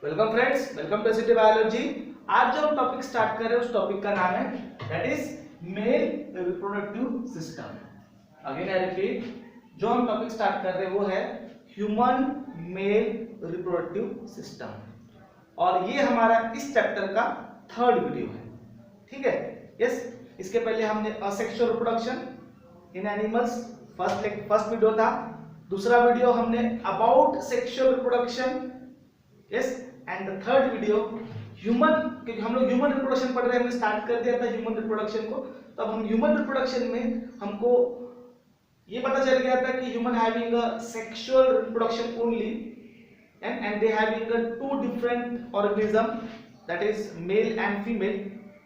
Welcome friends, welcome to ST biology. आज जो हम टॉपिक स्टार्ट कर रहे हैं उस टॉपिक का नाम है that is male reproductive system. Again I repeat, जो हम टॉपिक स्टार्ट कर रहे हैं वो है ह्यूमन मेल रिप्रोडक्टिव सिस्टम और ये हमारा इस चैप्टर का थर्ड वीडियो है। ठीक है, यस। इसके पहले हमने asexual reproduction in animals first video था। दूसरा वीडियो हमने about sexual reproduction, yes, and the third video human, क्योंकि हम लोग ह्यूमन रिप्रोडक्शन पढ़ रहे हैं, हमने स्टार्ट कर दिया था ह्यूमन रिप्रोडक्शन को। तो अब हम ह्यूमन रिप्रोडक्शन में हमको ये पता चल गया था कि human having a sexual reproduction only and they having a two different organism that is male and female.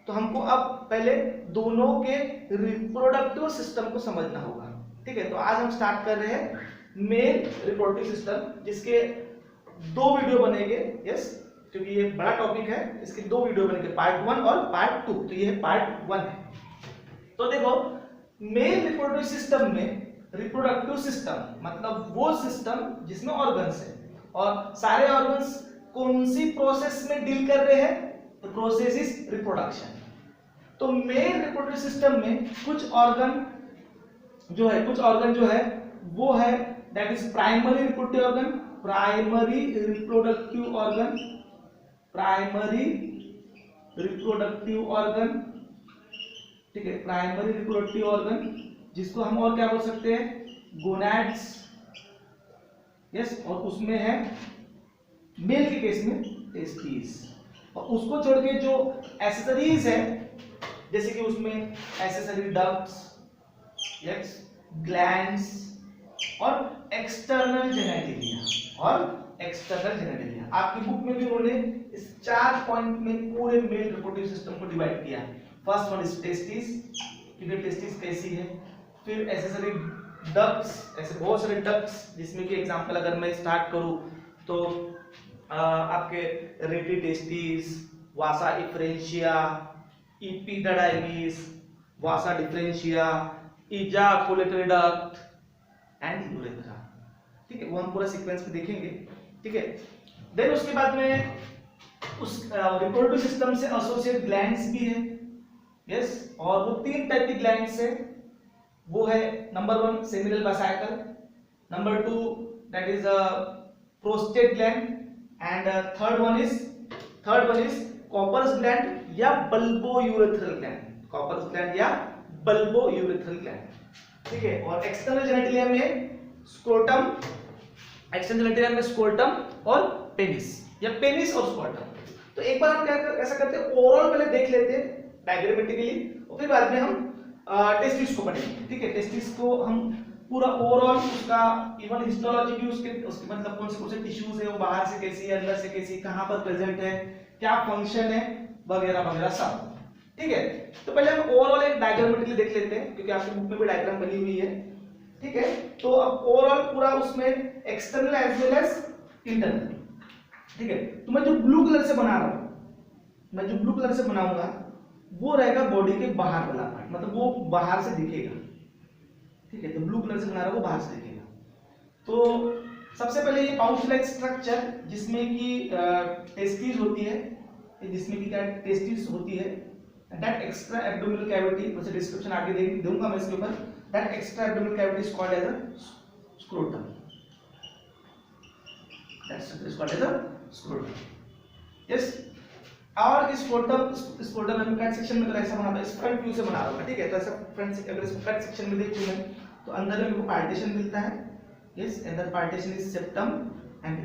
तो हमको अब पहले दोनों के रिप्रोडक्टिव सिस्टम को समझना होगा। ठीक है, तो आज हम स्टार्ट कर रहे हैं मेल रिप्रोडक्टिव सिस्टम, जिसके दो वीडियो बनेंगे, यस, क्योंकि ये बड़ा टॉपिक है। इसके दो वीडियो बनेंगे, पार्ट 1 और पार्ट 2। तो ये है पार्ट 1 है। तो देखो, मेल रिप्रोडक्टिव सिस्टम में रिप्रोडक्टिव सिस्टम मतलब वो सिस्टम जिसमें ऑर्गन्स है, और सारे ऑर्गन्स कौन सी प्रोसेस में डील कर रहे हैं? The process is reproduction. तो मेल रिप्रोडक्टिव सिस्टम में कुछ ऑर्गन जो है वो है that is primary reproductive organ, primary reproductive organ, primary reproductive organ. ठीक है, प्राइमरी रिप्रोडक्टिव ऑर्गन, जिसको हम और क्या बोल सकते हैं? Gonads, yes. और उसमें है मेल के केस में टेस्टिस, और उसको छोड़ के जो एसेसरीज है, जैसे कि उसमें एसेसरी डक्ट्स, यस, ग्लैंड्स और एक्सटर्नल जेनेटिलिया आपकी बुक में भी उन्होंने इस 4 पॉइंट में पूरे मेल रिप्रोडक्टिव सिस्टम को डिवाइड किया। फर्स्ट वन इज टेस्टिस, क्योंकि टेस्टिस कैसी है। फिर एसेसरी डक्ट्स, ऐसे बहुत सारे डक्ट्स, जिसमें कि एग्जांपल अगर मैं स्टार्ट करूं तो आपके ready testis, vasa efferentia, epididymis, vasa deferentia, ejaculatory duct and urethra. ठीक है, वो हम पूरा सीक्वेंस में देखेंगे। ठीक है, देन उसके बाद में उस रिप्रोडक्टिव सिस्टम से एसोसिएट ग्लैंड्स भी है, यस। और वो 3 टाइप की ग्लैंड्स है। वो है number 1 seminal vesicle, number 2 that is prostate gland, and third one is Cowper's gland या बल्बोयूरेथ्रल ग्लैंड, कॉपर्स ग्लैंड या बल्बोयूरेथ्रल ग्लैंड। ठीक है, और एक्सटर्नल जेनेटिलिया में स्क्रोटम, और पेनिस या पेनिस और स्क्रोटम। तो एक बार हम क्या ऐसा करते हैं, ओवरऑल पहले देख लेते हैं डायग्रामेटिकली, और फिर बाद में हम टेस्टिस को पढ़ेंगे। ठीक है, टेस्टिस को हम पूरा ओवरऑल उसका इवन हिस्टोलॉजी भी, उसके मतलब कौन से टिश्यूज है, वो बाहर से कैसी है, अंदर से कैसी, कहां पर प्रेजेंट है, क्या फंक्शन है, वगैरह वगैरह सब। ठीक है, तो पहले हम ओवरऑल एक डायग्रामेटिकली देख लेते हैं, क्योंकि आपकी बुक में भी डायग्राम बनी हुई है। ठीक है, तो अब ओवरऑल पूरा उसमें external as well as internal. ठीक है, तो मैं जो ब्लू कलर से बनाऊंगा वो रहेगा बॉडी के बाहर वाला पार्ट, मतलब वो बाहर से दिखेगा। ठीक है, तो ब्लू कलर से बना रहा हूं, वो बाहर से दिखेगा। तो सबसे पहले ये पाउच लाइक स्ट्रक्चर, जिसमें कि टेस्टिस होती है, टेस्टिस होती है, दैट एक्स्ट्रा एब्डोमिनल कैविटी, वैसे डिस्क्रिप्शन आगे दूंगा मैं इसके ऊपर। That extra abdominal cavity is called as a scrotum, yes. और इस स्क्रोटम में कट सेक्शन में तो ऐसा बना था, इस फ्रंट व्यू से बना रहा हूं। ठीक है, तो ऐसा फ्रंट से, अगर इसको कट सेक्शन में देखूं मैं, तो अंदर में मेरे को पार्टीशन मिलता है, यस, अंदर पार्टीशन इज सेप्टम, एंड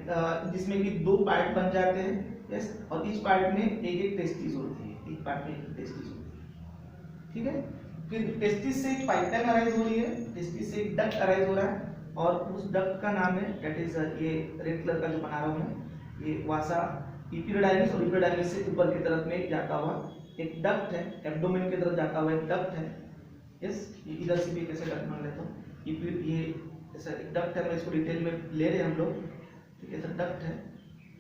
जिसमें कि 2 पार्ट बन जाते हैं, यस, और इस पार्ट में एक टेस्टिस होती है, एक पार्ट में एक टेस्टिस होती है। ठीक है, फिर टेस्टिस से एक पाइपलाइन अराइज हो रही है, टेस्टिस से एक डक्ट अराइज हो रहा है, और उस डक्ट का नाम है दैट इज ये रेड कलर का जो बना रहा हूं मैं, ये वासा इपिडाइमिस, और इपिडाइमिस से ऊपर की तरफ में जाता हुआ एक डक्ट है, एब्डोमेन की तरफ जाता हुआ एक डक्ट है, यस। ये इधर से भी कैसे डक्ट मान लेता हूं, ये ऐसा एक डक्ट है, मैं इसको डिटेल में ले रहे हैं हम लोग। ठीक है, तो डक्ट है,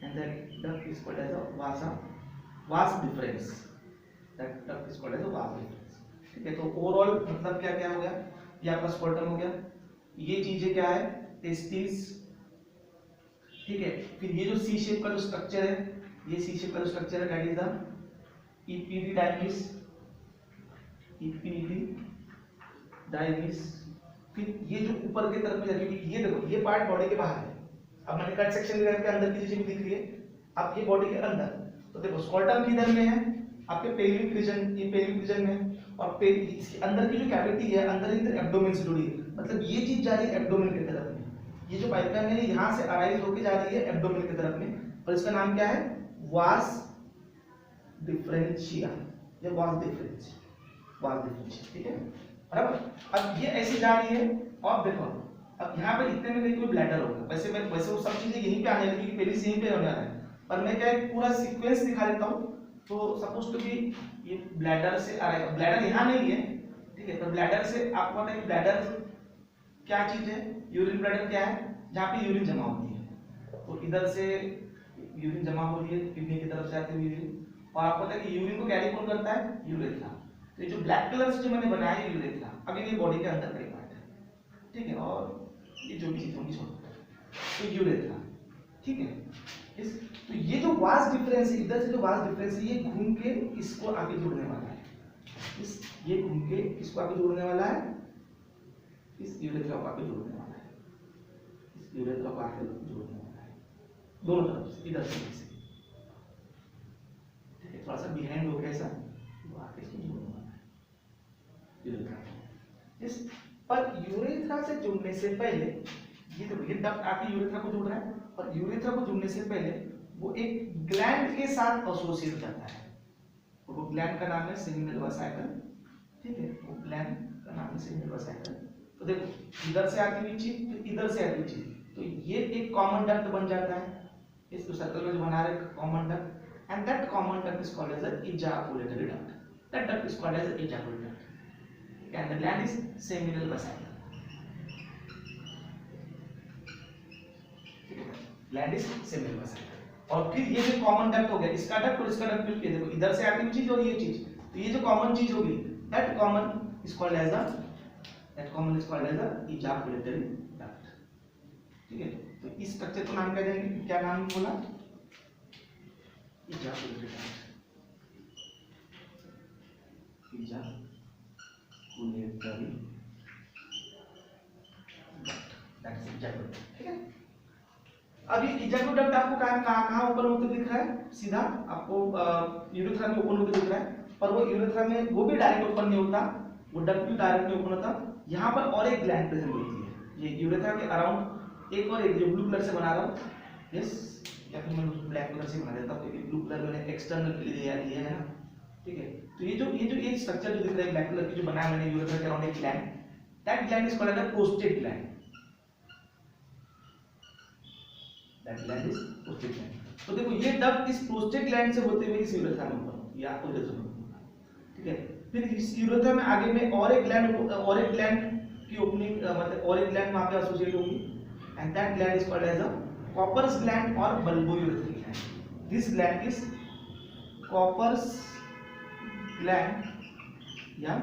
and that duct is called as a vas deferens, that duct is called as a vas deferens. ठीक है, तो ओवरऑल मतलब क्या क्या हो गया, ये आपका स्क्रोटम हो गया, ये चीजें क्या है, टेस्टिस, ठीक है। फिर ये जो सी शेप का जो स्ट्रक्चर है, ये सी शेप का जो स्ट्रक्चर है दैट इज द इपीडिडाइमिस, इपीडिडाइमिस। फिर ये जो ऊपर की तरफ में जाके, ये देखो ये पार्ट बॉडी के बाहर है। अब मैंने कट सेक्शन के अंदर की चीजें भी दिख रही है। अब ये बॉडी के अंदर, तो देखो स्कॉल्टम किधर में है, आपके पेल्विक रीजन, ये पेल्विक रीजन में, और इसके अंदर की जो कैविटी है अंदर ही एब्डोमेन से जुड़ी है, मतलब ये चीज जा रही है एब्डोमेन की तरफ में। ये जो पाइपलाइन है यहाँ से अराइज होकर जा रही है एब्डोमेन की तरफ में, और इसका नाम क्या है, वास डिफरेंशिया या वास डिफरेंशिया, वास डिफरेंशिया, ठीक है बराबर। अब ये ऐसे जा रही है, और देखो अब यहाँ पे इतने में कोई ब्लैडर होगा, वैसे वो सब चीजें यहीं पे आने लगी, पेनिस यहीं पे होने वाला है, पर मैं क्या पूरा सीक्वेंस दिखा देता हूँ। तो सपोज टू बी ये ब्लैडर से आ रहा है, ब्लैडर यहाँ नहीं है, ठीक है, पर ब्लैडर से आपको पता है कि ब्लैडर क्या चीज है, यूरिन ब्लैडर क्या है, जहाँ पे यूरिन जमा होती है। तो इधर से यूरिन जमा हो रही है, किडनी की तरफ से आती है यूरिन, और आपको पता है कि यूरिन को कैरी कौन करता है, यूरेथ्रा। तो ये जो ब्लैक कलर से जो मैंने बनाया है यूरेथ्रा, अगेन ये बॉडी के अंदर का पार्ट है, ठीक है, और ये जो भी चीज होगी तो यूरेथ्रा, ठीक है। तो ये जो वास डिफरेंस है, इधर से जो वास डिफरेंस है, ये घूम के इसको आगे जोड़ने वाला है, ये घूम के इसको आगे जोड़ने वाला है, इस यूरेथ्रा को आगे जोड़ने वाला है, इस यूरेथ्रा को आगे जोड़ने वाला है, दोनों तरफ से, इधर से, ठीक है, थोड़ा सा बिहाइंड हो गया ऐसा, वो आगे इसको जोड़ने वाला है यूरेथ्रा। इस पर यूरेथ्रा से जुड़ने से पहले ये देखो, ये डक्ट आके यूरेथ्रा को जोड़ रहा है, और यूरेथ्रा को जुड़ने से पहले वो एक ग्लैंड के साथ एसोसिएट करता है, और वो ग्लैंड का नाम है सेमिनल वेसिकल, ठीक है, वो ग्लैंड का नाम है सेमिनल वेसिकल। तो देखो इधर से आती हुई चीज, फिर इधर से आती हुई चीज, तो ये एक कॉमन डक्ट बन जाता है, इस सर्कल में जो बना रहे common duct, and that common duct is called as a ejaculatory duct, that duct is called as a ejaculatory duct, and the gland is seminal vesicle, gland is seminal vesicle. और फिर ये जो common duct हो गया, इसका duct और इसका duct मिलके देखो इधर से आती हुई चीज और ये चीज, तो ये जो कॉमन चीज होगी that common is called as a ejaculatory duct, ठीक है। तो इस स्ट्रक्चर को नाम क्या देंगे, क्या नाम बोला, इजाकुलेटरी डक्ट, इजाकुलेटरी डक्ट, दैट इज इजाकुलेटरी, ठीक है। अब ये इजाकुलेटरी डक्ट आपको कहां ओपन होते दिख रहा है, सीधा आपको यूरेथ्रा में ओपन होते दिख रहा है, पर वो यूरेथ्रा में वो भी डायरेक्ट ओपन नहीं होता, वो डक्ट भी डायरेक्ट नहीं ओपन होता, यहाँ पर और एक ग्लैंड प्रेजेंट होती है, ये यूरेथ्रा के अराउंड एक और एक जो ब्लू कलर से बना रहा हूँ, यस, या फिर मैं उसको ब्लैक कलर से बना देता हूँ, क्योंकि ब्लू कलर मैंने एक्सटर्नल के लिए लिया है ना, ठीक है। तो ये स्ट्रक्चर जो दिख रहा है ब्लैक कलर की जो बनाया मैंने यूरेथ्रा के अराउंड एक gland, that gland is called as a prostate gland, that gland is prostate gland. तो देखो ये डक्ट इस प्रोस्टेट ग्लैंड से होते हुए इस यूरेथ्रा में ओपन होती है, आपको जरूर होगा, ठीक है। फिर इस यूरेथ्रा में आगे में और एक ग्लैंड की ओपनिंग, मतलब और एक ग्लैंड वहां पे एसोसिएट होगी, and that gland is called as a Cowper's gland और bulbourethral gland. This gland is Cowper's gland या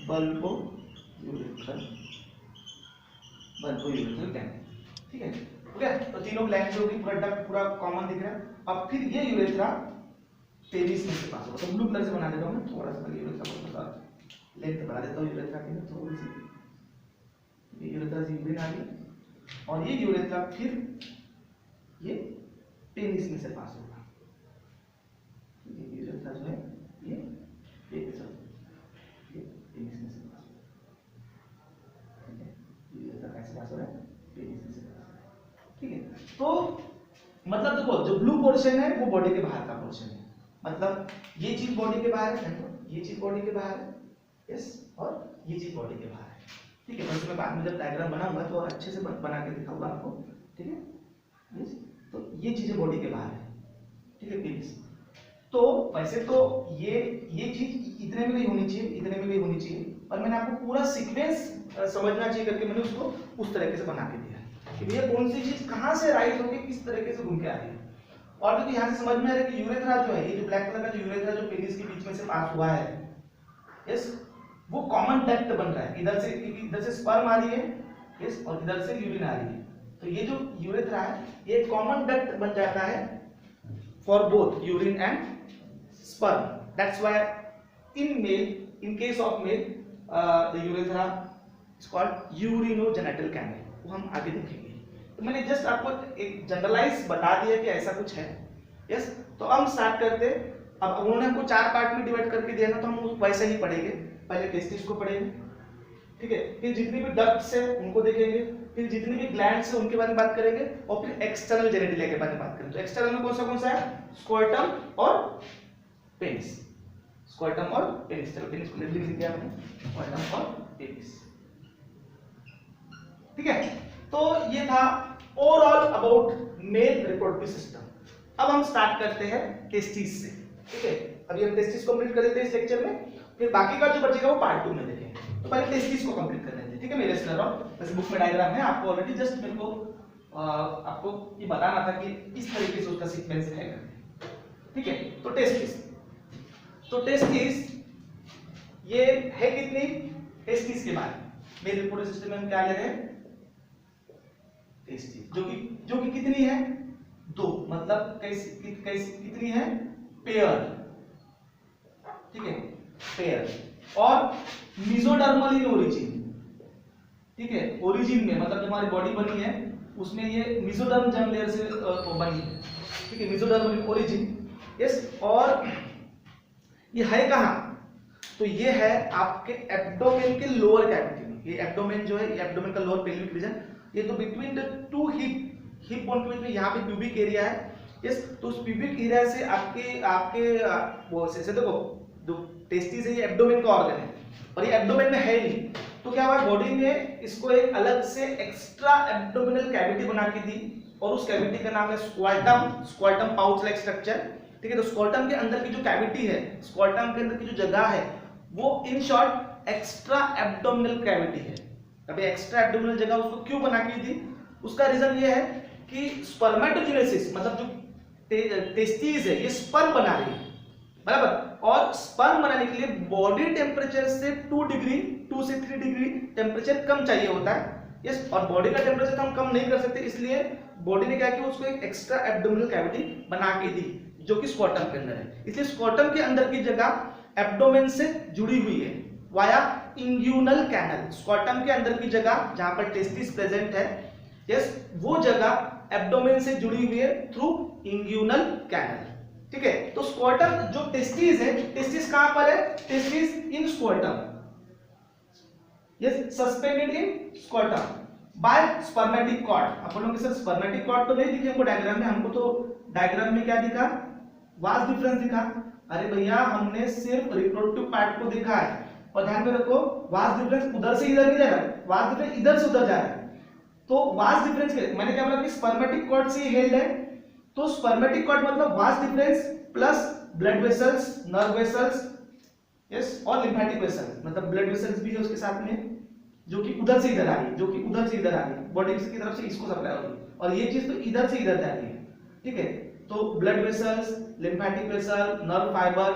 बल्बोयूरेथ्रल ग्लैंड, ठीक है, हो गया। तो तीनों ग्लैंड जो भी प्रोडक्ट पूरा कॉमन दिख रहा है। अब फिर ये यूरेथ्रा पेनिस में से पास होगा, तो ब्लू कलर से बना देता हूं मैं, थोड़ा सा यूरेथ्रा को थोड़ा लेंथ बढ़ा देता हूं यूरेथ्रा की, थोड़ी सी, ये यूरेथ्रा से यूरिन आ गई, और ये यूरेथ्रा फिर ये पेनिस में से पास होगा, ये यूरेथ्रा जो है ये पेनिस में से पास होगा, ठीक है, यूरेथ्रा कैसे पास हो रहा है, पेनिस में से पास हो रहा है, ठीक है। तो मतलब देखो जो ब्लू पोर्शन है वो बॉडी के बाहर का पोर्शन है, मतलब ये चीज बॉडी के बाहर है, ये चीज बॉडी के बाहर है, यस, और ये चीज बॉडी के बाहर है, ठीक है। वैसे मैं बाद में जब डायग्राम बनाऊंगा तो और अच्छे से बना के दिखाऊंगा आपको, ठीक है, यस। तो ये चीजें बॉडी के बाहर है, ठीक है, पेनिस। तो वैसे तो ये चीज इतने में नहीं होनी चाहिए, इतने में नहीं होनी चाहिए, पर मैंने आपको पूरा सीक्वेंस समझना चाहिए करके मैंने उसको उस तरीके से बना के दिया कि भैया कौन सी चीज कहां से राइज होके किस तरीके से घूम के आ रही है। और देखो यहाँ से समझ में आ रहा है कि यूरेथ्रा जो है, ये जो ब्लैक कलर का जो यूरेथ्रा जो पेनिस के बीच में से पास हुआ है, यस, वो कॉमन डक्ट बन रहा है, इधर से स्पर्म आ रही है, यस, और इधर से यूरिन आ रही है। तो ये जो यूरेथ्रा है ये कॉमन डक्ट बन जाता है for both urine and sperm. That's why in male, in case of male, the urethra is called urinogenital canal. वो हम आगे देखेंगे। तो मैंने जस्ट आपको एक जनरलाइज बता दिया कि ऐसा कुछ है। यस, तो हम स्टार्ट करते। अब उन्होंने हमको 4 पार्ट में डिवाइड करके दिया ना, तो हम वैसे ही पढ़ेंगे। पहले टेस्टिस को पढ़ेंगे, ठीक है, फिर जितनी भी डक्ट्स है उनको देखेंगे, फिर जितनी भी ग्लैंड्स है उनके बारे में बात करेंगे, और फिर एक्सटर्नल जेनिटलिया के बारे में बात करेंगे। तो एक्सटर्नल में कौन सा है? स्क्रोटम और पेनिस। स्क्रोटम और पेनिस। चलो पेनिस को लिख दिया हमने, स्क्रोटम और पेनिस, ठीक है। तो ये था overall about male reproductive system. अब हम स्टार्ट करते हैं टेस्टिस से, ठीक है। अभी हम टेस्टिस कंप्लीट कर लेते हैं इस लेक्चर में, फिर बाकी का जो बचेगा वो पार्ट 2 में देखेंगे। तो पहले टेस्टिस को कंप्लीट कर लेते हैं, ठीक है। मैं रेस्ट कर रहा हूं, वैसे बुक में डायग्राम है, आपको ऑलरेडी जस्ट मेरे को आपको ये बताना था कि इस तरीके से उसका सीक्वेंस है, ठीक है। तो टेस्टिस ये है कितनी? टेस्टिस के बाद मेल रिप्रोडक्टिव सिस्टम में हम क्या ले रहे हैं? टेस्टिस, जो कि कितनी है? 2, मतलब कैसी कितनी है? पेयर, ठीक है, पेयर। और मेसोडर्मल इन ओरिजिन, ठीक है, ओरिजिन में मतलब जो हमारी बॉडी बनी है उसमें ये मेसोडर्म जर्म लेयर से बनी है, ठीक है, मेसोडर्मल इन ओरिजिन। यस, और ये है कहां? तो ये है आपके एब्डोमेन के लोअर कैविटी में। ये एब्डोमेन जो है, ये एब्डोमेन का लोअर पेल्विक रीजन, ये तो बिटवीन द 2 हिप बोन के बीच में यहाँ पे प्यूबिक एरिया है। यस, तो उस प्यूबिक एरिया से आपके वो से देखो, जो टेस्टिस है ये एब्डोमेन का ऑर्गन है, और ये एब्डोमेन में है नहीं। तो क्या हुआ, बॉडी में इसको एक अलग से एक्स्ट्रा एब्डोमिनल कैविटी बना के दी, और उस कैविटी का नाम है स्क्वाटम पाउच लाइक स्ट्रक्चर, ठीक है। तो स्क्वाटम के अंदर की जो कैविटी है, स्क्वाटम के अंदर की जो जगह है, वो in short extra abdominal cavity है। अभी एक्स्ट्रा एब्डोमिनल जगह उसको क्यों बना के दी? उसका रीजन ये है कि स्पर्मेटोजेनेसिस, मतलब जो टेस्टिस है ये स्पर्म बना रही है, बराबर। और स्पर्म बनाने के लिए बॉडी टेम्परेचर से 2 से 3 डिग्री टेम्परेचर कम चाहिए होता है। यस, और बॉडी का टेम्परेचर हम कम नहीं कर सकते, इसलिए बॉडी ने क्या किया, उसको एक एक्स्ट्रा एब्डोमिनल कैविटी बना के दी, जो कि स्क्वाटम के अंदर है। इसलिए स्क्वाटम के अंदर की जगह एब्डोमेन से जुड़ी हुई है वाया इंग्यूनल कैनल। स्क्वाटम के अंदर की जगह जहां पर टेस्टिस प्रेजेंट है, यस, वो जगह एब्डोमेन से जुड़ी हुई है थ्रू इंग्यूनल कैनल, ठीक है। तो स्क्वाटम जो टेस्टिस है, टेस्टिस कहां पर है? Testis in scrotum, yes, suspended in scrotum by spermatic cord. आप बोलोगे सर स्पर्मेटिक कॉर्ड तो नहीं दिखे हमको डायग्राम में, हमको तो डायग्राम में क्या दिखा? वास डिफरेंस दिखा। अरे भैया, हमने सिर्फ रिप्रोडक्टिव पार्ट को देखा है, और ध्यान में रखो वास डिफरेंस उधर से इधर नहीं जा रहा है, वास डिफरेंस इधर से उधर जा रहा है। तो वास डिफरेंस के मैंने क्या बोला कि स्पर्मेटिक कॉर्ड से हेल्ड है, तो स्पर्मेटिक कॉर्ड मतलब vas deferens plus blood vessels, nerve vessels, yes, और लिम्फेटिक वेसल्स, मतलब ब्लड वेसल्स भी है उसके साथ में, जो कि उधर से इधर आ रही है, जो कि उधर से इधर आ रही है, बॉडी की तरफ से इसको सप्लाई हो रही है, और ये चीज तो इधर से इधर जा रही है, ठीक है। तो blood vessels, lymphatic vessel, nerve fibre,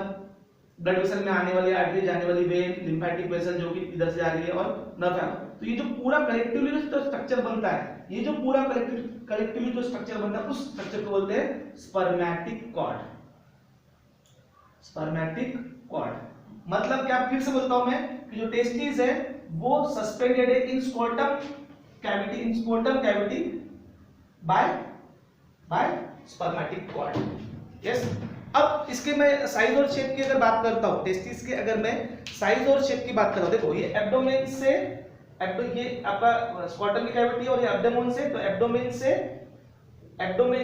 blood vessel में आने वाली आर्टरी, जाने वाली वेन, लिम्फेटिक वेसल जो कि इधर से आ रही है, और नर्व फाइबर। तो ये जो पूरा कलेक्टिवली जो स्ट्रक्चर बनता है, ये जो पूरा कलेक्टिवली जो स्ट्रक्चर बनता है, उस स्ट्रक्चर को बोलते हैं स्पर्मेटिक कॉर्ड। स्पर्मेटिक कॉर्ड मतलब क्या? फिर से बोलता हूं मैं कि जो टेस्टिस है वो सस्पेंडेड है in scrotum cavity by spermatic cord. Yes, अब इसके मैं साइज और शेप की अगर बात करता हूं, टेस्टिस के अगर मैं साइज और शेप की बात करता हूं, देखो ये एब्डोमेन से, ये आपका स्क्रोटम की कैविटी और ये एब्डोमेन से, तो एब्डोमेन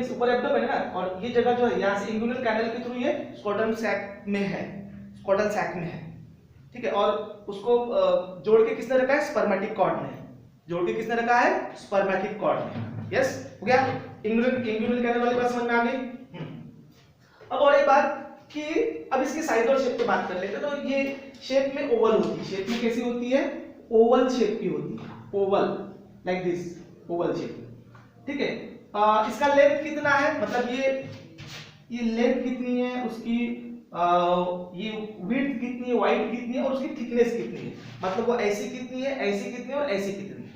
से ऊपर एब्डोमेन है ना, और ये जगह जो है यहाँ से इंग्यूनल कैनल के थ्रू ये स्क्रोटम सैक में है, स्क्रोटल सैक में है, ठीक है। और उसको जोड़ के किसने रखा है? स्पर्मेटिक कॉर्ड ने जोड़ के किसने रखा है? स्पर्मेटिक कॉर्ड ने। यस, हो गया। इंग्यूनल कैनल वाली बात समझ में आ गई। अब और एक बात कि अब इसकी साइज और शेप की बात कर लेते हैं। तो ये शेप में ओवल होती है, शेप में कैसी होती है? ओवल शेप की होती है, Oval like this, Oval shape, ठीक है। इसका लेंथ कितना है, मतलब ये लेंथ कितनी है उसकी, ये विड्थ कितनी है, वाइड कितनी है, और उसकी थिकनेस कितनी है, मतलब वो ऐसी कितनी है, ऐसी कितनी है, और ऐसी कितनी है,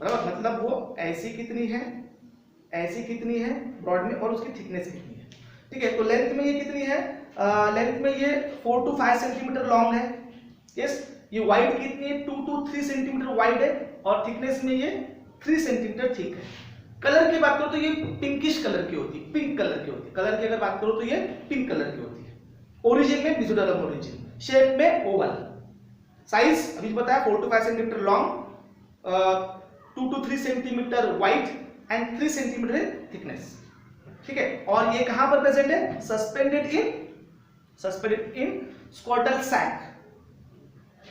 बराबर, मतलब वो ऐसी कितनी है, ऐसी कितनी है ब्रॉड में, और उसकी थिकनेस कितनी है। ठीक है, तो लेंथ में ये कितनी है, लेंथ में ये 4 to 5 सेंटीमीटर लॉन्ग है। यस, ये वाइड कितनी है, 2 to 3 सेंटीमीटर वाइड है, और थिकनेस में ये 3 सेंटीमीटर थिक है। कलर की बात करो तो ये पिंकिश कलर की होती है, पिंक कलर की होती है। कलर की अगर बात करो तो ये पिंक कलर की होती है। ओरिजिन में मिजोरम ओरिजिन, शेप में ओवल, साइज अभी बताया 4 to 5 centimetre long, 2 to 3 centimetre wide and 3 centimetre thickness. ठीक है, और ये कहां पर प्रेजेंट है, suspended in scrotal sac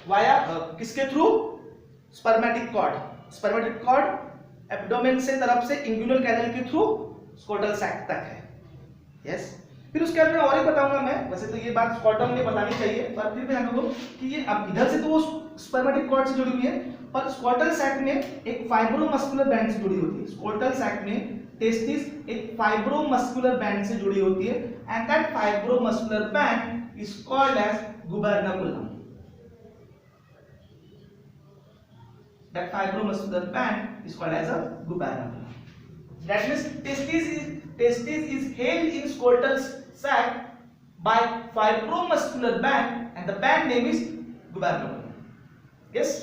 via किसके through, spermatic cord. Spermatic cord abdomen से तरफ से इंग्यूनल कैनल के थ्रू स्कॉटल सैक तक है। यस, फिर उसके बाद में और ही बताऊंगा मैं, वैसे तो ये बात स्कॉटल में बतानी चाहिए, पर फिर भी हम लोग कि ये अब इधर से तो वो स्पर्मेटिक कॉर्ड से जुड़ी हुई है, पर स्कॉटल सैक में एक फाइब्रोमस्कुलर बैंड से जुड़ी होती है। स्कॉटल सैक में टेस्टिस एक फाइब्रोमस्कुलर बैंड से जुड़ी होती है, and that fibromuscular band is called as gubernaculum. That fibromuscular band is called as a gubernaculum. That means testis is held in scrotal sac by fibromuscular band, and the band name is gubernaculum. Yes,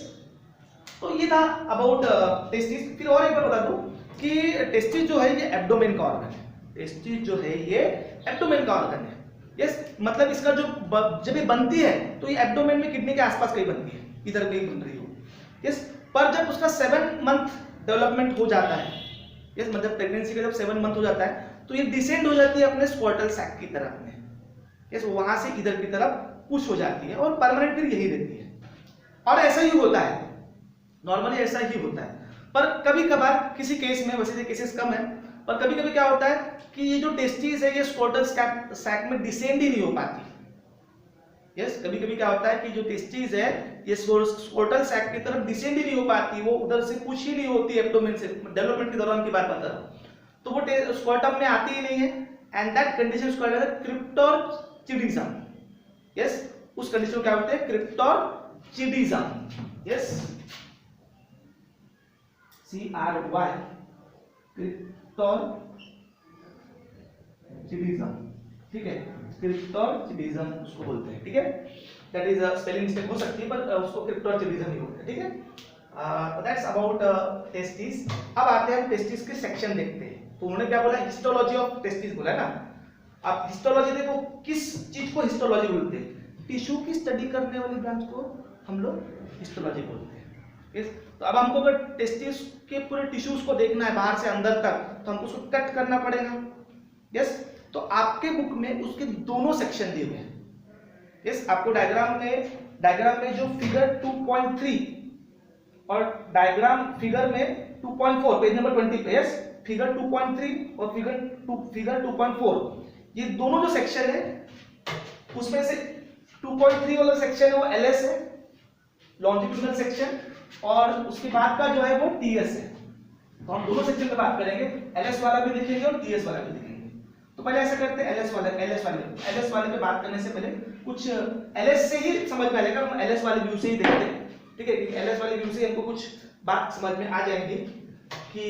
तो ये था about testis. फिर और एक बार बता दूं कि testis जो है ये एब्डोमेन का ऑर्गन है। टेस्टिस जो है ये एब्डोमेन का ऑर्गन है। यस, मतलब इसका जो जब ये बनती है तो ये एब्डोमेन में किडनी के आसपास कहीं बनती है, इधर कहीं बन रही हो। यस, पर जब उसका 7 मंथ डेवलपमेंट हो जाता है, यस, मतलब प्रेगनेंसी का जब 7 मंथ हो जाता है तो ये डिसेंड हो जाती है अपने स्कॉटल सैक की तरफ में। यस, वहां से इधर की तरफ पुश हो जाती है और परमानेंट फिर यही रहती है। और ऐसा ही होता है, नॉर्मली ऐसा ही होता है, पर कभी कभार किसी केस में, वैसे केसेस कम है, पर कभी कभी क्या होता है कि ये जो टेस्टिस है ये स्कॉटल सैक में डिसेंड ही नहीं हो पाती। यस, कभी कभी क्या होता है कि जो टेस्टिस है ये स्कॉटल सैक की तरफ डिसेंड ही नहीं हो पाती, वो उधर से पुश ही नहीं होती एब्डोमेन से, डेवलपमेंट के दौरान की बात बता रहा हूं, तो वो स्कॉटम में आती ही नहीं है, and that condition is called as cryptorchidism. Yes, उस कंडीशन को क्या बोलते हैं, क्रिप्टोरचिडिज्म। Yes, CRY, क्रिप्टोरचिडिज्म। ठीक है, क्रिप्टोरचिडिज्म उसको बोलते हैं। ठीक है, दैट इज स्पेलिंग मिस्टेक हो सकती है, पर उसको क्रिप्टोरचिडिज्म ही बोलते हैं। ठीक है, दैट्स अबाउट टेस्टिस। अब आते हैं टेस्टिस के सेक्शन देखते हैं। तो उन्होंने क्या बोला, हिस्टोलॉजी ऑफ टेस्टिस बोला ना। अब हिस्टोलॉजी देखो, किस चीज को हिस्टोलॉजी बोलते हैं, टिश्यू की स्टडी करने वाली ब्रांच को हम लोग हिस्टोलॉजी बोलते हैं। यस, तो अब हमको अगर टेस्टिस के पूरे टिश्यूज को देखना है बाहर से अंदर तक, तो हमको उसको कट करना पड़ेगा। यस, तो आपके बुक में उसके दोनों सेक्शन दिए हुए हैं। यस, आपको डायग्राम में जो फिगर 2.3 और डायग्राम फिगर में 2.4 पेज नंबर 20 पे, यस, फिगर 2.3 और फिगर 2.4, ये दोनों जो सेक्शन है उसमें से 2.3 वाला सेक्शन है वो LS है, लॉन्जिट्यूडिनल सेक्शन, और उसके बाद का जो है वो TS है। तो हम दोनों सेक्शन पे बात करेंगे, LS वाला भी देखेंगे और TS वाला भी देखेंगे। तो पहले ऐसा करते हैं, LS वाले पे बात करने से पहले कुछ LS से ही समझ में आएगा, हम LS वाले व्यू से ही देखते हैं। ठीक है, LS वाले व्यू से हमको कुछ बात समझ में आ जाएंगे कि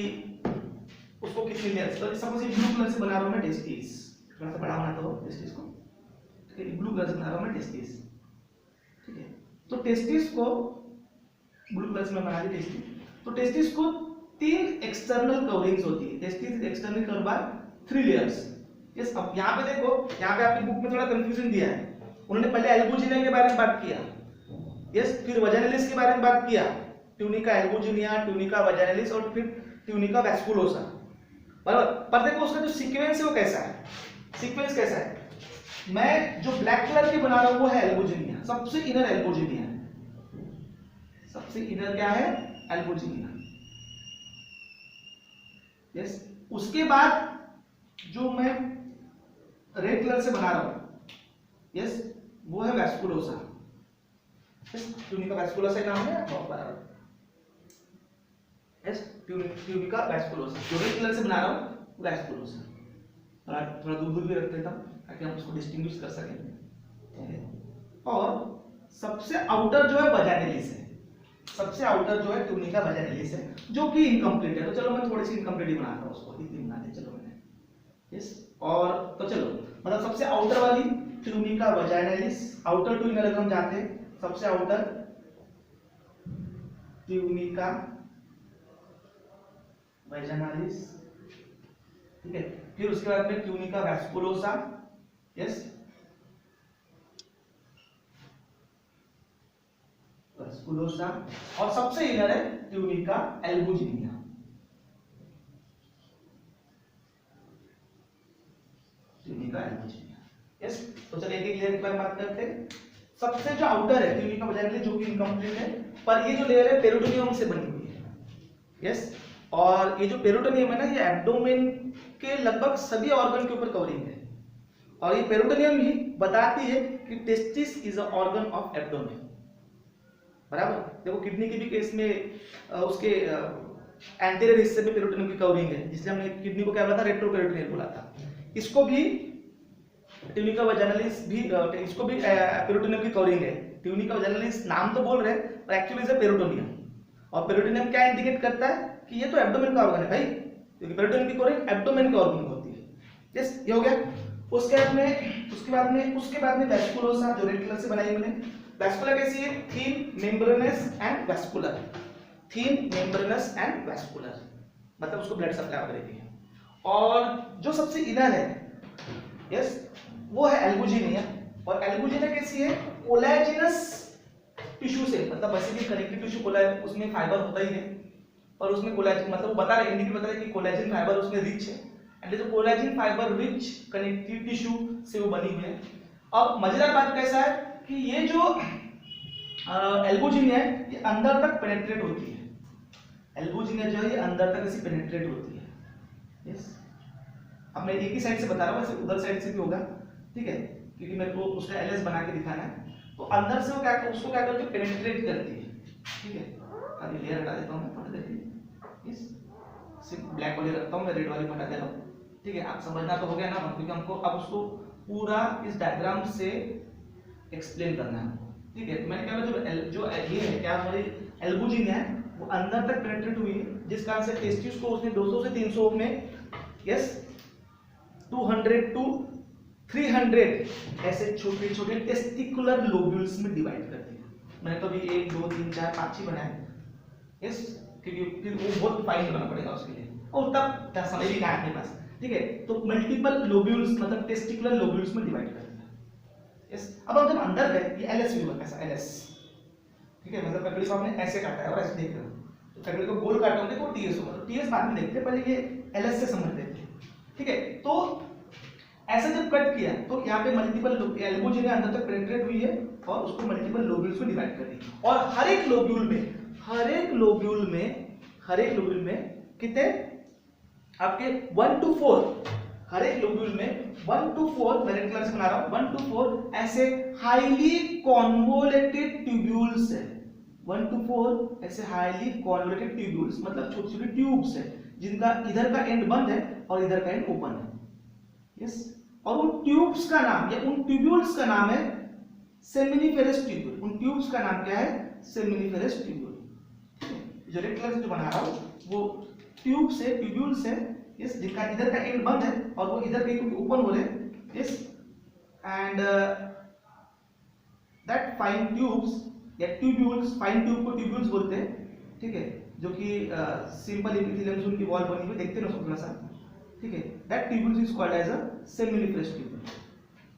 उसको कितनी लेयर, तो सपोज ये ब्लू कलर से बना रहा हूं मैं टेस्टिस, थोड़ा सा बड़ा बनाता हूं टेस्टिस को। ठीक है, ब्लू कलर से बना रहा हूं मैं टेस्टिस। ठीक है, तो टेस्टिस को ब्लू कलर से मैं बना दी टेस्टिस। तो टेस्टिस को 3 एक्सटर्नल कवरिंग्स होती है। Testis is externally covered by 3 layers. Yes, अब यहाँ पे देखो, यहाँ पे आपकी बुक में थोड़ा कंफ्यूजन दिया है। उन्होंने पहले एल्बुजिनिया के बारे में बात किया, यस, फिर वजाइनलिस के बारे में बात किया, ट्यूनिका एल्बुजिनिया, ट्यूनिका वजाइनलिस और फिर ट्यूनिका वैस्कुलोसा। बराबर, पर देखो उसका जो सीक्वेंस है वो कैसा है, सीक्वेंस कैसा है। मैं जो ब्लैक कलर की बना रहा हूं वो है एल्बुजिनिया, सबसे इनर एल्बुजिनिया, सबसे इनर क्या है, एल्बुजिनिया। यस, उसके बाद जो मैं रेड कलर से बना रहा हूं, यस, वो है वैस्कुलोसा। ट्यूनिका वैस्कुलोसा नाम है, यस, ट्यूनिका वैस्कुलोसा। जो रेड कलर से बना रहा हूं वैस्कुलोसा, थोड़ा दूर भी रख देता हूं ताकि हम उसको डिस्टिंग्विश कर सकें। और सबसे आउटर जो है वजाइनलिस है। सबसे आउटर जो है ट्यूनिका वैजाइनालिस है, जो कि इनकम्प्लीट है। तो चलो मैं थोड़ी सी इनकम्प्लीट ही बनाता हूँ उसको, इतनी बना दी चलो मैंने। यस, और तो चलो मतलब सबसे आउटर वाली ट्यूनिका वैजाइनालिस, आउटर टू इनर अगर हम जाते हैं, सबसे आउटर ट्यूनिका वैजाइनालिस, ठीक है। फिर उसके बाद में ट्यूनिका वैस्कुलोसा, यस, वैस्कुलोसा, और सबसे इनर है tunica albuginea. Tunica albuginea, yes. तो चलिए एक लेयर पर बात करते हैं। सबसे जो आउटर है ट्यूनिका वैजाइनालिस, जो कि इनकम्प्लीट है, पर ये जो लेयर है पेरिटोनियम से बनी हुई है, यस। और ये जो पेरिटोनियम है ना, ये एब्डोमेन के लगभग सभी ऑर्गन के ऊपर कवरिंग है, और ये पेरिटोनियम ही बताती है कि testis is a organ of abdomen, बराबर। देखो किडनी के भी केस में उसके एंटीरियर हिस्से में पेरिटोनियम की कवरिंग है, जिससे हमने किडनी को क्या बोला था, रेट्रोपेरिटोनियल बोला था। इसको भी ट्यूनिका वैजाइनालिस भी, इसको भी पेरिटोनियम की कवरिंग है। ट्यूनिका वैजाइनालिस नाम तो बोल रहे हैं, पर एक्चुअली इज पेरिटोनियम। और पेरिटोनियम क्या इंडिकेट करता है कि ये तो एब्डोमेन का ऑर्गन है भाई, क्योंकि पेरिटोनियम की कवरिंग एब्डोमेन के ऑर्गन में होती है। यस, ये हो गया। उसके बाद में वैस्कुलोसा, जो रेड कलर से बनाई मैंने। वैस्कुलर कैसी है, thin, membranous and vascular. Thin, membranous and vascular, मतलब उसको ब्लड सप्लाई करेगी। और जो सबसे इनर है, यस, वो है एल्बुजिनिया। और एल्बुजिनिया कैसी है, कोलेजिनस टिश्यू से, मतलब बेसिकली कनेक्टिव टिश्यू कोलेजन, उसमें फाइबर होता ही है, और उसमें कोलेजन, मतलब बता रहे इंडिकेट बता रहे कि कोलेजन फाइबर उसमें रिच है, एंड जो collagen fibre rich connective tissue से वो बनी हुई है। अब मजेदार बात कैसा है कि ये जो एल्बुजिनिया है, ये अंदर तक पेनिट्रेट होती है। एल्बुजिनिया जो है ये अंदर तक ऐसी पेनिट्रेट होती है। यस, अब मैं एक ही साइड से बता रहा हूँ, वैसे उधर साइड से भी होगा, ठीक है, क्योंकि मेरे को उसका एलएस बना के दिखाना है। तो अंदर से वो क्या, उसको क्या करती है, पेनिट्रेट करती है, ठीक है। अभी लेयर हटा देता हूँ मैं, थोड़ी देर इस सिर्फ ब्लैक वाली रखता हूँ, मैं रेड वाली हटा दे रहा हूँ, ठीक है। आप समझना तो हो गया ना, क्योंकि हमको अब उसको पूरा इस डायग्राम से एक्सप्लेन करना है, ठीक है। मैंने कहा जो ये है क्या, हमारी एल्बुजिनिया है, वो अंदर तक पेनिट्रेट हुई है, जिस कारण से टेस्टिस को उसने 200 से 300 में, यस, 200 टू 300 ऐसे छोटे छोटे टेस्टिकुलर लोब्यूल्स में डिवाइड कर दिया। मैंने तो अभी 1 2 3 4 5 ही बनाए, यस, क्योंकि फिर वो बहुत फाइन बनाना पड़ेगा उसके लिए, और तब समय भी नहीं अपने पास, ठीक है। तो मल्टीपल लोब्यूल्स, मतलब टेस्टिकुलर लोब्यूल्स में डिवाइड कर दिया, यस। अब हम जब अंदर गए, ये एलएस व्यू है, ऐसा एलएस, ठीक है, मतलब ककड़ी को आपने ऐसे काटा है और ऐसे देख रहे हो, तो ककड़ी को गोल काटोगे तो टीएस होगा, तो टीएस बाद में देखते हैं, पहले ये एलएस से समझ लेते हैं, ठीक है। तो ऐसे जब कट किया तो यहाँ पे मल्टीपल एल्बुजिनिया अंदर तक पेनिट्रेट हुई है, और उसको मल्टीपल लोब्यूल्स में डिवाइड कर दी, और हर एक लोब्यूल में कितने, आपके 1 to 4, हर एक लोब्यूल में 1 to 4, मैं रेड कलर से बना रहा हूं, 1 to 4 ऐसे हाईली कॉन्वोलेटेड ट्यूब्यूल्स है। 1 to 4 ऐसे हाईली कॉन्वोलेटेड ट्यूब्यूल्स, मतलब छोटी छोटी ट्यूब्स है, जिनका इधर का एंड बंद है और इधर का एंड ओपन है, यस। और उन ट्यूब्स का नाम, या उन ट्यूब्यूल्स का नाम है सेमिनिफेरस ट्यूब्यूल। उन ट्यूब्स का नाम क्या है, सेमिनिफेरस ट्यूब्यूल। जो रेड कलर से जो बना रहा हूं वो ट्यूब से, ट्यूब्यूल्स है, यस, जिनका इधर का एंड बंद है और वो इधर के ओपन हो रहे हैं, yes. And that fine tubes या ट्यूब्यूल्स, फाइन ट्यूब को ट्यूब्यूल्स बोलते हैं, ठीक है, जो कि सिंपल एपिथेलियम से उनकी वॉल बनी हुई, देखते हैं ना थोड़ा सा, ठीक है। That tubules is called as a seminiferous tubule,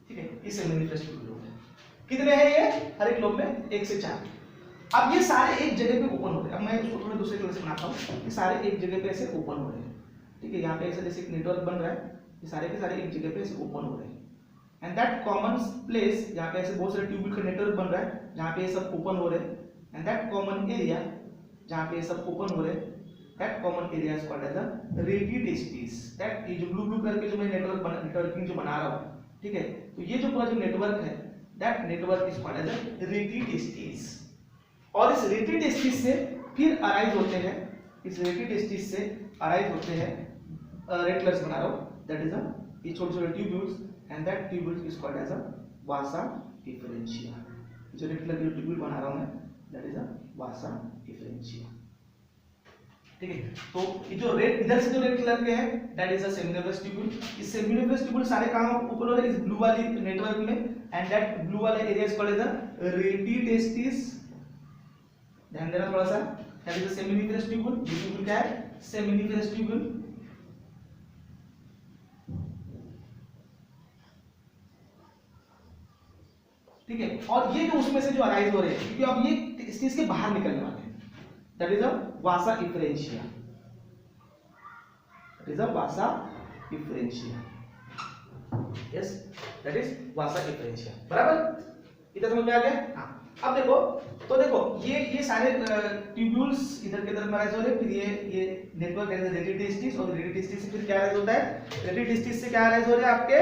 ठीक है। ये सेमिनिफेरस ट्यूब्यूल है। कितने हैं ये, हर एक लोब में 1 से 4। अब ये सारे एक जगह पे ओपन हो रहे हैं। अब मैं इसको थोड़ा दूसरे कलर से बनाता हूँ, ये सारे एक जगह पे ऐसे ओपन हो रहे हैं, ठीक है। यहाँ पे ऐसे जैसे एक नेटवर्क बन रहा है, ये सारे के सारे एक जगह पे ऐसे ओपन हो रहे हैं, एंड दैट कॉमन प्लेस, यहाँ पे ऐसे बहुत सारे ट्यूब्यूल का नेटवर्क बन रहा है, जहाँ पे ये सब ओपन हो रहे हैं, एंड दैट कॉमन एरिया, जहाँ पे ये सब ओपन हो रहे हैं, that common area is called as a rete testis. That ये जो ब्लू करके जो मैं नेटवर्किंग जो बना रहा हूँ, ठीक है, तो ये जो पूरा जो नेटवर्क है, that network is called as a rete testis. और इस रेडिटेस्टिस से फिर अराइज होते हैं, इस रेडिटेस्टिस से अराइज होते हैं, रेड कलर से बना रहा हूँ, दैट इज अ ये छोटे छोटे tubules, and that tubules is called as a vasa deferentia. जो रेड कलर के ट्यूब्यूल बना रहा हूँ मैं, that is a vasa deferentia. ठीक है, तो ये जो रेड इधर से जो रेड कलर के हैं that is a seminiferous tubule. इस सेमिनिफरस ट्यूब्यूल सारे कहां ऊपर हो रहे हैं, इस ब्लू वाली नेटवर्क में, एंड दैट ब्लू वाला area is called as a rete testis. ध्यान देना थोड़ा सा, that is a seminiferous tubule. ये ट्यूब्यूल क्या है, सेमिनिफरस ट्यूब्यूल। ठीक है, और ये जो उसमें से जो अराइज हो रहे हैं क्योंकि अब ये इस चीज के बाहर निकलने वाले हैं, that is a vasa differentia. That is a vasa differentia. Yes, that is Vasa differentia. बराबर, इधर समझ में आ गया? हाँ, अब देखो, तो देखो ये सारे ट्यूब्यूल्स इधर के तरफ अराइज हो रहे हैं, फिर ये नेटवर्क है रेटिटेस्टिस, और रेटिटेस्टिस से फिर क्या अराइज होता है, रेटिटेस्टिस से क्या अराइज हो रहे हैं आपके,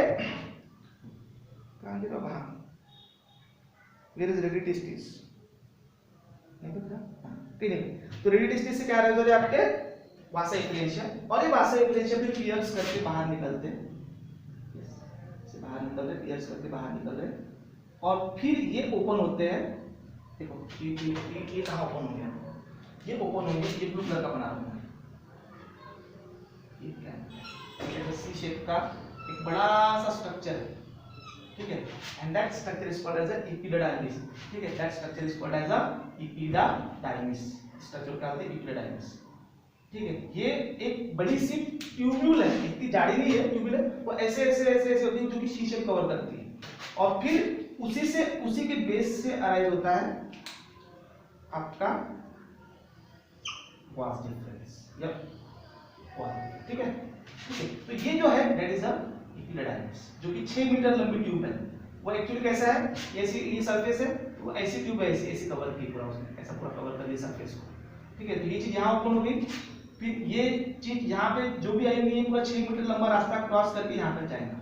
कहां गिरा, वहां, वेयर इज रेटिटेस्टिस, नहीं पता, ठीक है। तो रेटिटेस्टिस से क्या अराइज हो रहे हैं आपके वासा डिफरेंशिया, और ये वासा डिफरेंशिया फिर पियर्स करके बाहर निकलते हैं, से बाहर निकल रहे, पियर्स करके बाहर निकल रहे, और फिर ये ओपन होते हैं। देखो ये कहां ओपन हो गया, ये ओपन होंगे, ये ब्लू कलर का बना हुआ है, ये क्या है, सी शेप का एक बड़ा सा स्ट्रक्चर है। ठीक है, and that structure is called as a epididymis. ठीक है, that structure is called as a epididymis. Structure क्या होता है, एपिडाइमिस। ठीक है, ये एक बड़ी सी ट्यूब्यूल है, इतनी जाड़ी नहीं है ट्यूब्यूल है, वो ऐसे ऐसे ऐसे ऐसे होती है जो कि शीशे कवर करती है, और फिर उसी के बेस से अराइज होता है आपका वास डिफरेंस। यप, ठीक है, ठीक है। तो ये जो है दैट इज अ एपिडाइमिस, जो कि 6 मीटर लंबी ट्यूब है। वो एक्चुअली कैसा है, ये सरफेस है, वो ऐसी ट्यूब है, ऐसी कवर की पूरा, उसने ऐसा पूरा कवर कर दिया सरफेस को। ठीक है, तो ये चीज यहाँ ओपन हो गई, फिर ये चीज यहाँ पे जो भी आई हुई है पूरा 6 मीटर लंबा रास्ता क्रॉस करके यहाँ पर जाएगा।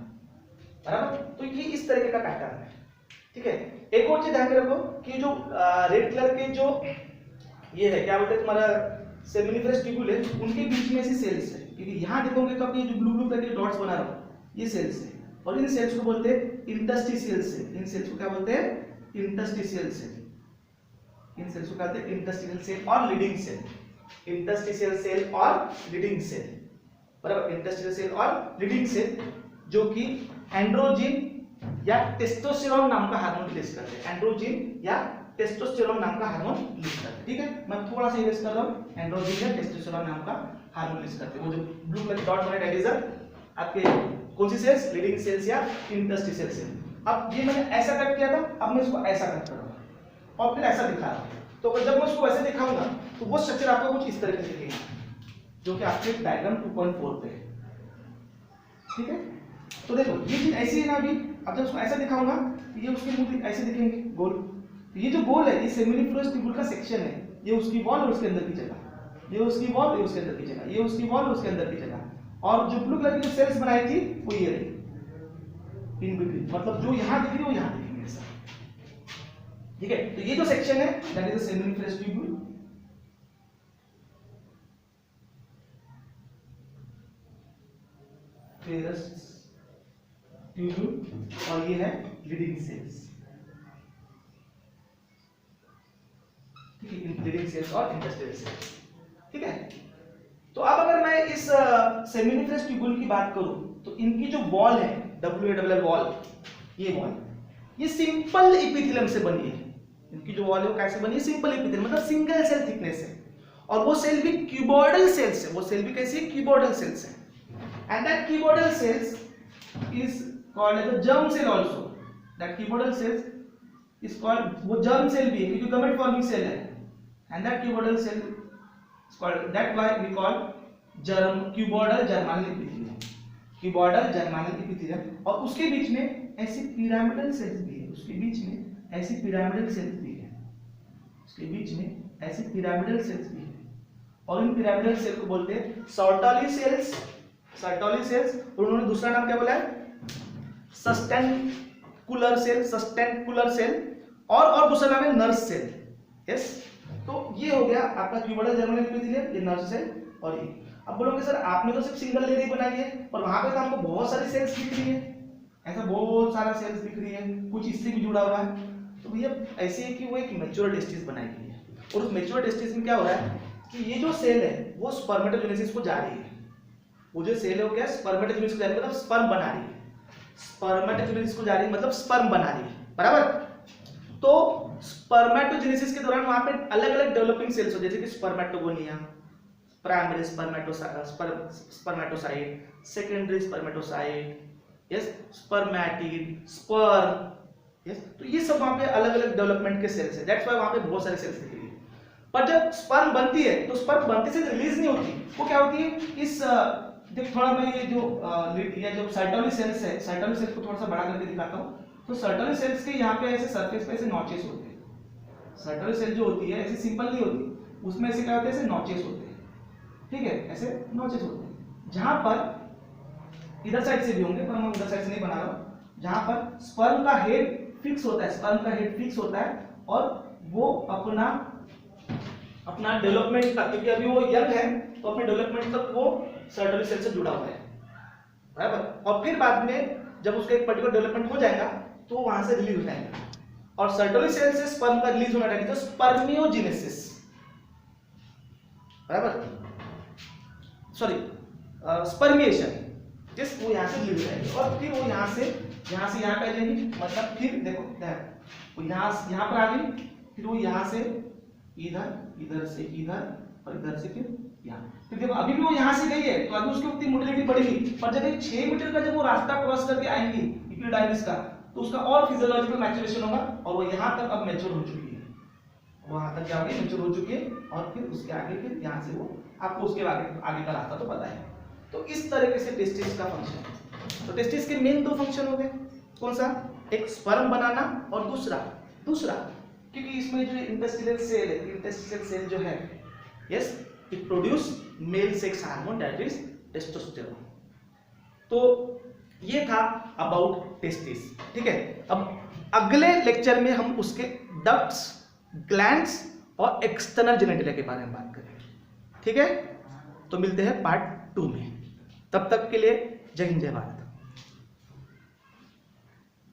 बराबर, तो ये इस तरीके का पैटर्न है। ठीक है, एक और चीज ध्यान में रखो कि जो रेड कलर के जो ये है, क्या बोलते हैं तुम्हारा सेमिनिफरस ट्यूब्यूल है, उनके बीच में ऐसी सेल्स है, क्योंकि यहाँ देखोगे तो आपके जो ब्लू ब्लू करके डॉट्स बना रहा हो, ये सेल्स है, और इन सेल्स को बोलते हैं इंटरस्टिशियल सेल। इन सेल्स को क्या बोलते हैं, इंटरस्टिशियल सेल। इन सेल्स को क्या बोलते हैं, इंटरस्टिशियल सेल और लीडिंग सेल। इंटरस्टिशियल सेल और लीडिंग सेल, बराबर, इंटरस्टिशियल सेल और लीडिंग सेल, जो कि एंड्रोजिन या टेस्टोस्टेरोन नाम का हार्मोन रिलीज करते हैं। एंड्रोजिन या टेस्टोस्टेरोन नाम का हार्मोन रिलीज करते हैं। ठीक है, मैं थोड़ा सा इरेज कर रहा हूं, एंड्रोजिन या टेस्टोस्टेरोन नाम का हार्मोन रिलीज करते हैं। वो जो ब्लू कलर डॉट बने दैट इज आपके कौन सी सेल्स, लीडिंग सेल्स या इंटरस्टिशियल सेल। अब ये मैंने ऐसा कट किया था, अब मैं इसको ऐसा कट कर रहा हूं और फिर ऐसा दिखा रहा हूं। तो जब मैं इसको ऐसे दिखाऊंगा तो वो स्ट्रक्चर आपको कुछ इस तरह से दिखेगा, जो कि आपके डायग्राम 2.4 पे है। ठीक है, तो देखो ये चीज ऐसी है ना अभी, अब जब उसको ऐसा दिखाऊंगा तो ये उसके मुंह ऐसे दिखेंगे गोल। तो ये जो गोल है ये सेमिनिफरस ट्यूब्यूल का सेक्शन है, ये उसकी वॉल और उसके अंदर की जगह, ये उसकी वॉल, ये उसके अंदर की जगह, ये उसकी वॉल और उसके अंदर की जगह, और जो ब्लू कलर की जो सेल्स बनाई थी वो ये रही इन बिटवीन, मतलब जो यहां दिख रही है वो यहां दिखेंगे ऐसा। ठीक है, तो ये जो सेक्शन है that is a seminiferous tubule. Tubule, और ये है लीडिंग सेल्स। ठीक है, लीडिंग सेल्स और इंटरस्टिशियल सेल्स। ठीक है, तो अब अगर मैं इस सेमिनिफरस ट्यूब्यूल की बात करूं तो इनकी जो वॉल है WALL वॉल, ये वॉल ये सिंपल एपिथेलियम से बनी है। इनकी जो वॉल है वो कैसे बनी है, सिंपल एपिथेलियम, मतलब सिंगल सेल थिकनेस है, और वो सेल भी क्यूबॉइडल सेल्स है। वो सेल भी कैसी है, क्यूबॉइडल सेल्स है, and that cuboidal cells is called as a germ cell also. That cuboidal cells is called, वो germ cell भी है क्योंकि गमेट फॉर्मिंग सेल है, and that cuboidal cell is called, that why we call cuboidal germinal epithelium. Cuboidal germinal epithelium, और उसके बीच में ऐसी pyramidal sales भी है, उसके बीच में ऐसी पिरामिडल सेल्स भी है, उसके बीच में ऐसी पिरामिडल सेल्स भी है, और इन पिरामिडल सेल को बोलते हैं सर्टोली सेल्स। सर्टोली सेल्स, और उन्होंने दूसरा नाम क्या बोला है, सस्टेंकुलर सेल, सस्टेंकुलर सेल, और दूसरा नाम है नर्स सेल। यस, तो ये हो गया आपका क्यूबॉइडल जर्मिनल एपिथेलियम, ये नर्स सेल, और ये। अब बोलोगे सर आपने तो सिर्फ सिंगल लेयर ही बनाई है, और वहां पे तो हमको बहुत सारी सेल्स दिख रही है, ऐसा बहुत सारा सेल्स दिख रही है, कुछ इससे भी जुड़ा हुआ है। तो भैया ऐसे है कि वो एक मैच्योर टेस्टिस बनाई गई है, और उस मैच्योर टेस्टिस में क्या हो रहा है कि ये जो सेल है वो स्पर्मेटोजेनेसिस को जा रही है, वो जो सेल है वो क्या स्पर्मेटोजेनेसिस को जा रही है, मतलब स्पर्म बना रही है, स्पर्मेटोजेनेसिस को जा रही है मतलब स्पर्म बना रही है, बराबर। तो स्पर्मेटोजेनेसिस के दौरान वहां पे अलग अलग डेवलपिंग सेल्स हो, जैसे कि spermatogonia, primary spermatocyte, secondary spermatocyte, yes, spermatid, sperm, yes. तो ये सब वहां पे अलग अलग डेवलपमेंट के सेल्स है, दैट्स व्हाई वहां पे बहुत सारे सेल्स दिख रही है। पर जब स्पर्म बनती है तो स्पर्म बनते से रिलीज नहीं होती, वो क्या होती है, इस देख थोड़ा मैं ये जो सर्टोली सेल्स है, सर्टोली सेल्स को थोड़ा सा बड़ा करके दिखाता हूँ। तो सर्टोली सेल्स के यहाँ पे ऐसे सरफेस पे ऐसे नॉचेस होते हैं, सर्टोली सेल जो होती है ऐसे सिंपल नहीं होती, उसमें ऐसे क्या होते हैं, ऐसे नॉचेस होते हैं, ठीक है, ऐसे नॉचेस होते हैं, जहां पर इधर साइड से भी होंगे पर मैं उधर साइड से नहीं बना रहा हूं, जहां पर स्पर्म का हेड फिक्स होता है, स्पर्म का हेड फिक्स होता है और वो अपना डेवलपमेंट तक, क्योंकि अभी वो यंग है तो अपने डेवलपमेंट तक वो सर्टोली सेल से जुड़ा हुआ है, बराबर। और फिर बाद में जब उसका एक पर्टिकुलर डेवलपमेंट हो जाएगा तो वहां से रिलीज हो जाएगा, और सर्टोली सेल से स्पर्म का रिलीज होना चाहिए, तो स्पर्मियोजेनेसिस, बराबर, सॉरी स्पर्मिएशन, जिस वो यहाँ से रिलीज हो जाएगी और फिर वो यहाँ से यहाँ पे आ जाएगी, मतलब फिर देखो वो यहाँ पर आ गई, फिर वो यहाँ से इधर, इधर से इधर और इधर से फिर यहाँ, फिर देखो अभी भी वो यहाँ से गई है तो अभी उसकी उतनी मोटिलिटी बढ़ेगी, पर जब एक 6 मीटर का जब वो रास्ता क्रॉस करके आएंगी इक्विडाइमिस का, तो उसका और फिजियोलॉजिकल मैच्योरेशन होगा और वो यहाँ तक अब मैच्योर हो चुकी है, वहां तक क्या हो गई, मैच्योर हो चुकी है, और फिर उसके आगे फिर यहाँ से वो आपको उसके आगे का रास्ता तो पता है। तो इस तरीके से टेस्टिस का फंक्शन, तो टेस्टिस के मेन 2 फंक्शन हो गए, कौन सा, एक स्पर्म बनाना और दूसरा क्योंकि इसमें जो इंटेस्टिनल सेल है, इंटेस्टिनल सेल जो है, yes, it produce male sex hormone that is testosterone. तो ये था अबाउट टेस्टिस, ठीक है। अब अगले लेक्चर में हम उसके डक्ट्स, ग्लैंड्स और एक्सटर्नल जेनिटलिया के बारे में बात करेंगे, ठीक है। तो मिलते हैं पार्ट 2 में, तब तक के लिए जय हिंद जय भारत।